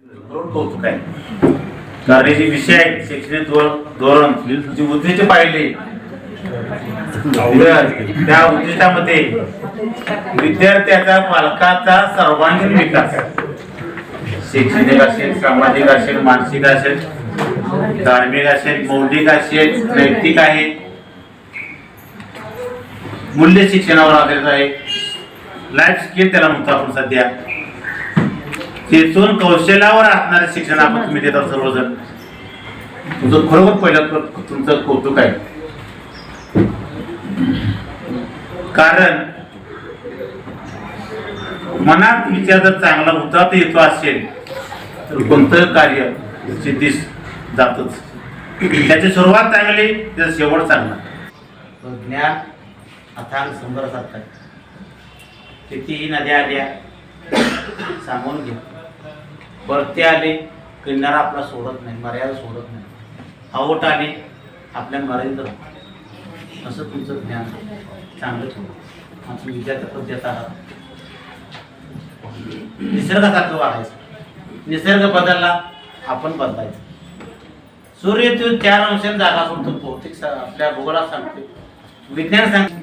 कौतुक आहे. कारण जे विषय आहेत शैक्षणिक धोरण जे उद्दिष्ट पाहिले त्या उद्दिष्टामध्ये विद्यार्थ्याचा पालकाचा सर्वांगीण विकास शैक्षणिक असेल, सामाजिक असेल, मानसिक असेल, धार्मिक असेल, मौलिक असेल, नैतिक आहे, मूल्य शिक्षणावर आधारित आहे. लाईफ स्किल त्याला म्हणतो आपण सध्या. तेथून कौशल्यावर असणारे शिक्षण आपण तुम्ही देतात सर्वजण. तुमचं खरोखर पहिलं तुमचं कौतुक आहे. कारण मनात विचार जर चांगला उतरता येतो असेल तर कोणतं कार्य सिद्धीस जातच. त्याची सुरुवात चांगली, त्याचा शेवट चांगला. ज्ञान अथांग समुद्रासारखा. कितीही नद्या आल्या सांगून घे, परते आले किनारा आपला सोडत नाही, मर्यादा सोडत नाही. आवट आले आपल्या मर्यादित राहतो. असं तुमचं ज्ञान चांगलं ठेवलं. आमचं विद्यार्थ्या देत आहात. निसर्गासारखं वागायचं. निसर्ग बदलला आपण बदलायचं. सूर्य तो 4 अंशांनी जागा सोडतो. भौतिक आपल्या भूगोलात सांगते, विज्ञान सांगते.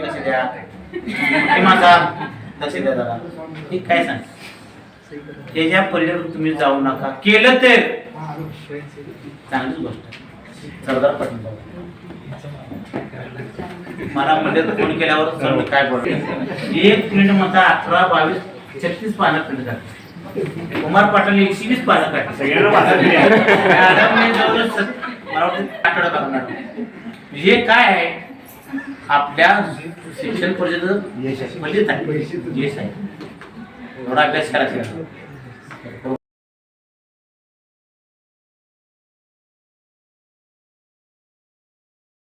लक्ष द्या, माझा लक्ष द्या जरा. हे काय सांग, त्याच्या पलीकडे तुम्ही जाऊ नका. केलं ते चांगलीच गोष्ट आहे. सरदार पटेल मला म्हणजे फोन केल्यावर सर काय बोलतो, 1 मिनिट म्हणता 18, 22, 36 पानं प्रिंट करते. कुमार पाटील 120 पानं काढते. हे काय आहे, आपल्या शिक्षण परिषद यश आहे. एवढा अभ्यास करायचा.